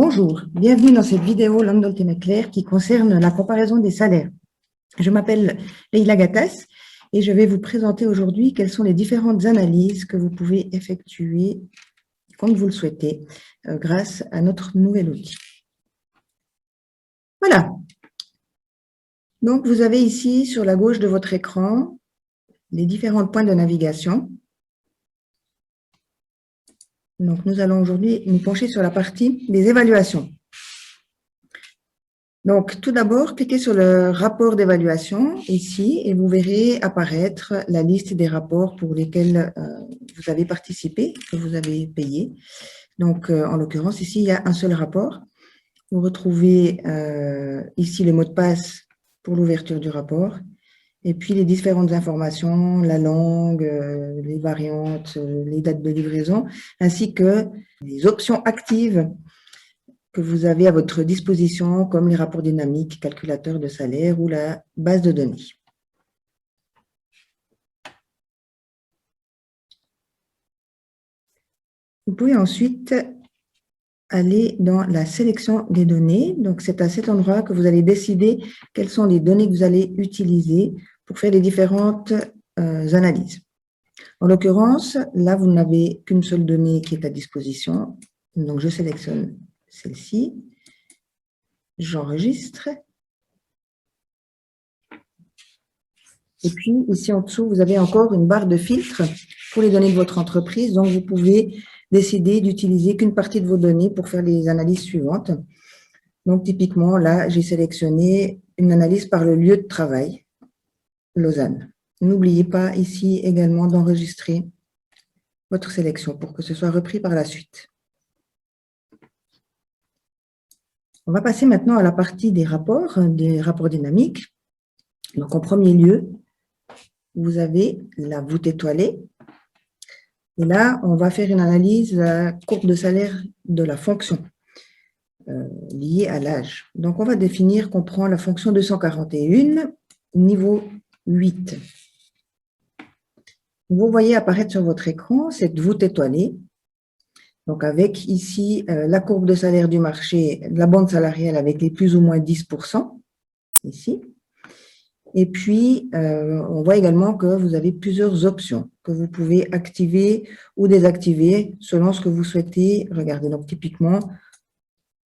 Bonjour, bienvenue dans cette vidéo Langue d'Ultimate Claire qui concerne la comparaison des salaires. Je m'appelle Leïla Gattas et je vais vous présenter aujourd'hui quelles sont les différentes analyses que vous pouvez effectuer comme vous le souhaitez grâce à notre nouvel outil. Voilà. Donc, vous avez ici sur la gauche de votre écran les différents points de navigation. Donc, nous allons aujourd'hui nous pencher sur la partie des évaluations. Donc, tout d'abord, cliquez sur le rapport d'évaluation ici et vous verrez apparaître la liste des rapports pour lesquels vous avez participé, que vous avez payé. Donc, en l'occurrence, ici, il y a un seul rapport. Vous retrouvez ici le mot de passe pour l'ouverture du rapport et puis les différentes informations, la langue, les variantes, les dates de livraison, ainsi que les options actives que vous avez à votre disposition, comme les rapports dynamiques, calculateurs de salaire ou la base de données. Vous pouvez ensuite aller dans la sélection des données. Donc, c'est à cet endroit que vous allez décider quelles sont les données que vous allez utiliser pour faire les différentes analyses. En l'occurrence, là, vous n'avez qu'une seule donnée qui est à disposition. Donc, je sélectionne celle-ci. J'enregistre. Et puis, ici en dessous, vous avez encore une barre de filtre pour les données de votre entreprise. Donc, vous pouvez décider d'utiliser qu'une partie de vos données pour faire les analyses suivantes. Donc, typiquement, là, j'ai sélectionné une analyse par le lieu de travail, Lausanne. N'oubliez pas ici également d'enregistrer votre sélection pour que ce soit repris par la suite. On va passer maintenant à la partie des rapports dynamiques. Donc, en premier lieu, vous avez la voûte étoilée. Et là, on va faire une analyse de la courbe de salaire de la fonction liée à l'âge. Donc, on va définir qu'on prend la fonction 241, niveau 8. Vous voyez apparaître sur votre écran cette voûte étoilée. Donc, avec ici la courbe de salaire du marché, la bande salariale avec les plus ou moins 10%, ici. Et puis, on voit également que vous avez plusieurs options que vous pouvez activer ou désactiver selon ce que vous souhaitez. Regardez, donc typiquement,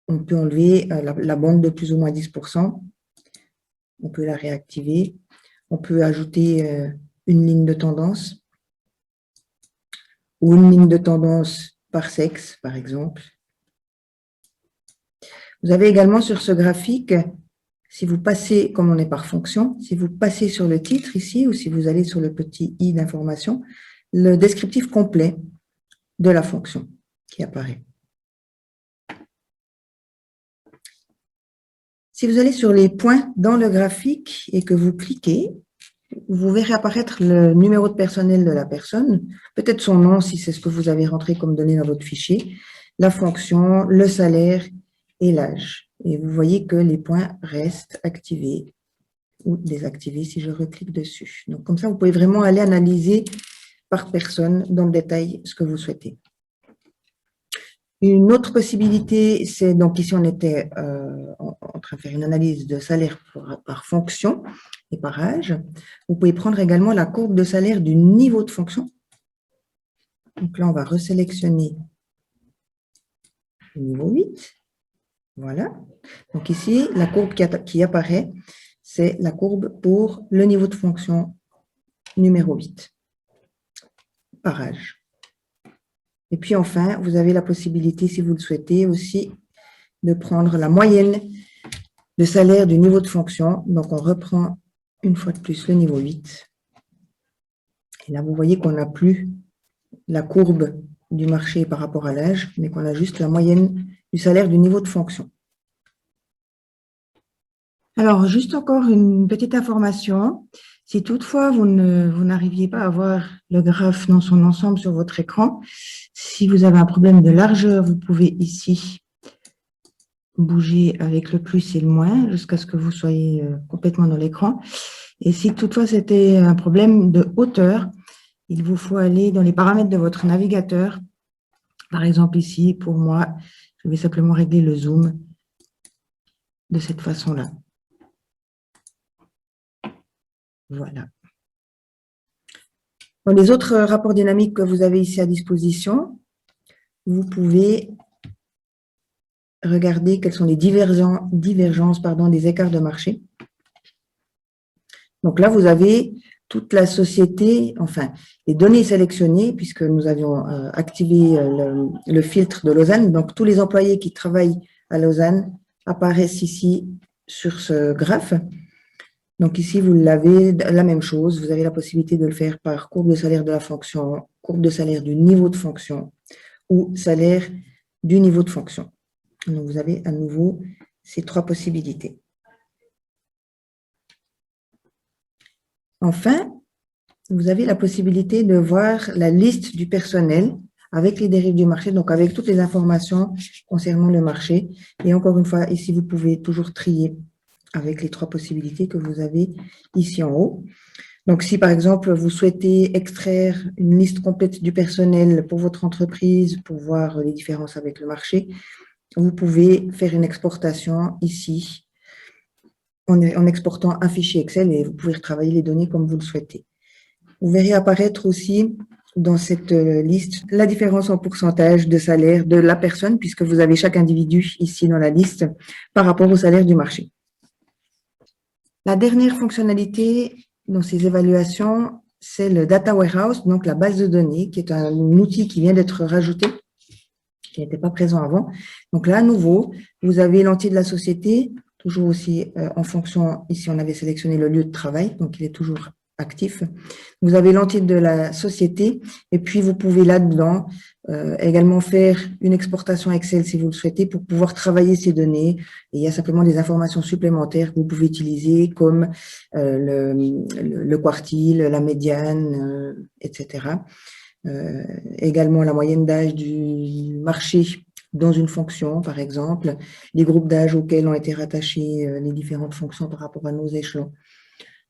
on peut enlever la bande de plus ou moins 10%. On peut la réactiver. On peut ajouter une ligne de tendance ou une ligne de tendance par sexe, par exemple. Vous avez également sur ce graphique, si vous passez, comme on est par fonction, si vous passez sur le titre ici ou si vous allez sur le petit i d'information, le descriptif complet de la fonction qui apparaît. Si vous allez sur les points dans le graphique et que vous cliquez, vous verrez apparaître le numéro de personnel de la personne, peut-être son nom si c'est ce que vous avez rentré comme données dans votre fichier, la fonction, le salaire et l'âge. Et vous voyez que les points restent activés ou désactivés si je reclique dessus. Donc, comme ça, vous pouvez vraiment aller analyser par personne dans le détail ce que vous souhaitez. Une autre possibilité, c'est donc ici, on était en train de faire une analyse de salaire par fonction et par âge. Vous pouvez prendre également la courbe de salaire du niveau de fonction. Donc là, on va resélectionner le niveau 8. Voilà. Donc ici, la courbe qui apparaît, c'est la courbe pour le niveau de fonction numéro 8 par âge. Et puis enfin, vous avez la possibilité, si vous le souhaitez, aussi de prendre la moyenne de salaire du niveau de fonction. Donc, on reprend une fois de plus le niveau 8. Et là, vous voyez qu'on n'a plus la courbe du marché par rapport à l'âge, mais qu'on a juste la moyenne du salaire du niveau de fonction. Alors, juste encore une petite information. Si toutefois vous n'arriviez pas à voir le graphe dans son ensemble sur votre écran, si vous avez un problème de largeur, vous pouvez ici bouger avec le plus et le moins jusqu'à ce que vous soyez complètement dans l'écran. Et si toutefois c'était un problème de hauteur, il vous faut aller dans les paramètres de votre navigateur. Par exemple ici, pour moi, Je vais simplement régler le zoom de cette façon-là. Voilà. Dans les autres rapports dynamiques que vous avez ici à disposition, vous pouvez regarder quelles sont les divergences des écarts de marché. Donc là, vous avez toute la société, enfin, les données sélectionnées, puisque nous avions activé le filtre de Lausanne. Donc, tous les employés qui travaillent à Lausanne apparaissent ici sur ce graphe. Donc ici, vous l'avez, la même chose. Vous avez la possibilité de le faire par courbe de salaire de la fonction, courbe de salaire du niveau de fonction ou salaire du niveau de fonction. Donc, vous avez à nouveau ces trois possibilités. Enfin, vous avez la possibilité de voir la liste du personnel avec les dérives du marché, donc avec toutes les informations concernant le marché. Et encore une fois, ici, vous pouvez toujours trier avec les trois possibilités que vous avez ici en haut. Donc, si par exemple, vous souhaitez extraire une liste complète du personnel pour votre entreprise, pour voir les différences avec le marché, vous pouvez faire une exportation ici en exportant un fichier Excel et vous pouvez retravailler les données comme vous le souhaitez. Vous verrez apparaître aussi dans cette liste la différence en pourcentage de salaire de la personne, puisque vous avez chaque individu ici dans la liste par rapport au salaire du marché. La dernière fonctionnalité dans ces évaluations, c'est le Data Warehouse, donc la base de données, qui est un outil qui vient d'être rajouté, qui n'était pas présent avant. Donc là, à nouveau, vous avez l'entier de la société, toujours aussi en fonction, ici on avait sélectionné le lieu de travail, donc il est toujours actif. Vous avez l'entier de la société et puis vous pouvez là-dedans également faire une exportation Excel si vous le souhaitez pour pouvoir travailler ces données. Et il y a simplement des informations supplémentaires que vous pouvez utiliser comme le quartile, la médiane, etc. Également la moyenne d'âge du marché dans une fonction, par exemple, les groupes d'âge auxquels ont été rattachées les différentes fonctions par rapport à nos échelons.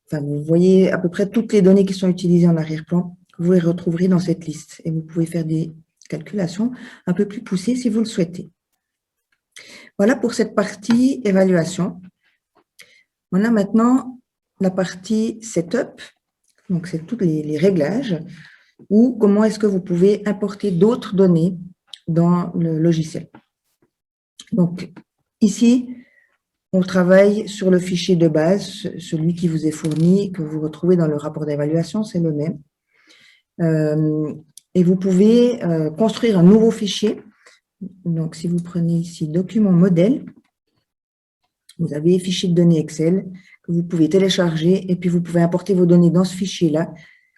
Enfin, vous voyez à peu près toutes les données qui sont utilisées en arrière-plan, vous les retrouverez dans cette liste et vous pouvez faire des calculations un peu plus poussées si vous le souhaitez. Voilà pour cette partie évaluation. On a maintenant la partie setup, donc c'est tous les réglages, ou comment est-ce que vous pouvez importer d'autres données dans le logiciel. Donc ici, on travaille sur le fichier de base, celui qui vous est fourni, que vous retrouvez dans le rapport d'évaluation, c'est le même. Et vous pouvez construire un nouveau fichier. Donc, si vous prenez ici document modèle, vous avez fichier de données Excel que vous pouvez télécharger et puis vous pouvez importer vos données dans ce fichier-là.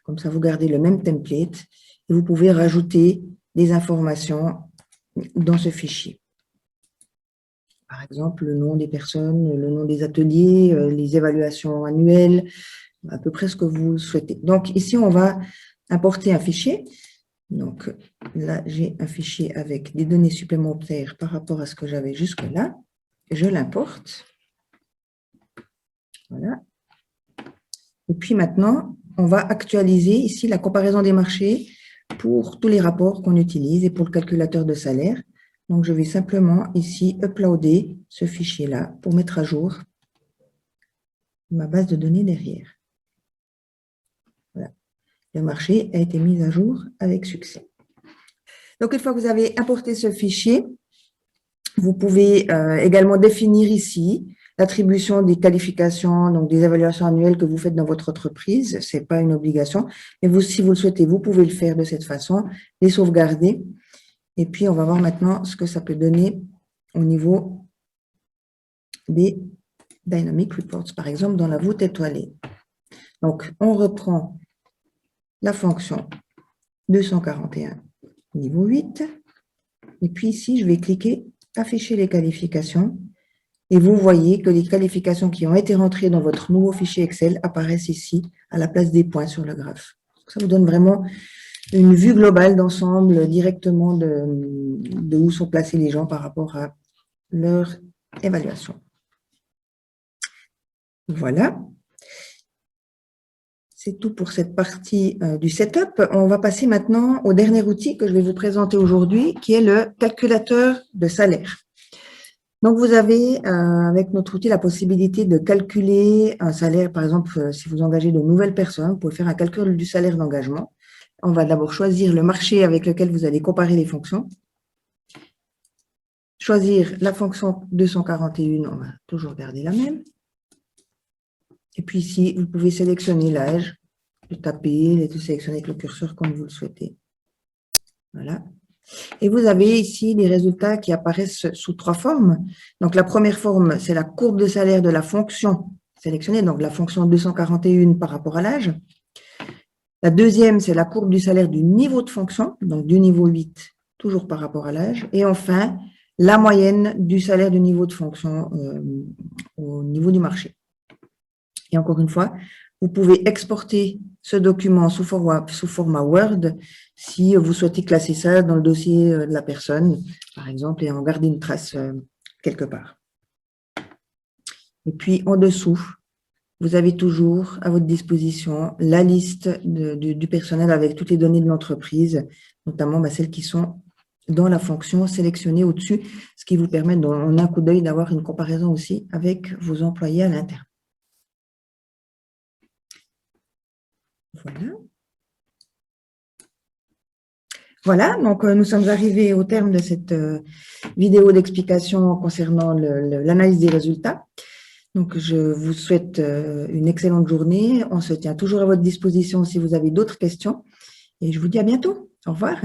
Comme ça, vous gardez le même template et vous pouvez rajouter des informations dans ce fichier. Par exemple, le nom des personnes, le nom des ateliers, les évaluations annuelles, à peu près ce que vous souhaitez. Donc, ici, on va importer un fichier. Donc, là, j'ai un fichier avec des données supplémentaires par rapport à ce que j'avais jusque-là. Je l'importe. Voilà. Et puis maintenant, on va actualiser ici la comparaison des marchés pour tous les rapports qu'on utilise et pour le calculateur de salaire. Donc, je vais simplement ici uploader ce fichier-là pour mettre à jour ma base de données derrière. Voilà. Le marché a été mis à jour avec succès. Donc, une fois que vous avez importé ce fichier, vous pouvez également définir ici l'attribution des qualifications, donc des évaluations annuelles que vous faites dans votre entreprise. Ce n'est pas une obligation, mais vous, si vous le souhaitez, vous pouvez le faire de cette façon, les sauvegarder. Et puis, on va voir maintenant ce que ça peut donner au niveau des Dynamic Reports, par exemple, dans la voûte étoilée. Donc, on reprend la fonction 241, niveau 8. Et puis ici, je vais cliquer « Afficher les qualifications ». Et vous voyez que les qualifications qui ont été rentrées dans votre nouveau fichier Excel apparaissent ici à la place des points sur le graphe. Ça vous donne vraiment une vue globale d'ensemble directement de où sont placés les gens par rapport à leur évaluation. Voilà. c'est tout pour cette partie du setup. On va passer maintenant au dernier outil que je vais vous présenter aujourd'hui, qui est le calculateur de salaire. Donc, vous avez avec notre outil la possibilité de calculer un salaire. Par exemple, si vous engagez de nouvelles personnes, vous pouvez faire un calcul du salaire d'engagement. On va d'abord choisir le marché avec lequel vous allez comparer les fonctions. Choisir la fonction 241, on va toujours garder la même. Et puis ici, vous pouvez sélectionner l'âge, le taper, et tout sélectionner avec le curseur comme vous le souhaitez. Voilà. Et vous avez ici les résultats qui apparaissent sous 3 formes. Donc, la première forme, c'est la courbe de salaire de la fonction sélectionnée, donc la fonction 241 par rapport à l'âge. La deuxième, c'est la courbe du salaire du niveau de fonction, donc du niveau 8, toujours par rapport à l'âge. Et enfin, la moyenne du salaire du niveau de fonction au niveau du marché. Et encore une fois, vous pouvez exporter ce document sous format Word si vous souhaitez classer ça dans le dossier de la personne, par exemple, et en garder une trace quelque part. Et puis, en dessous, vous avez toujours à votre disposition la liste du personnel avec toutes les données de l'entreprise, notamment celles qui sont dans la fonction sélectionnée au-dessus, ce qui vous permet, en un coup d'œil, d'avoir une comparaison aussi avec vos employés à l'interne. Voilà. Voilà, donc nous sommes arrivés au terme de cette vidéo d'explication concernant l'analyse des résultats. Donc, je vous souhaite une excellente journée. On se tient toujours à votre disposition si vous avez d'autres questions. Et je vous dis à bientôt. Au revoir.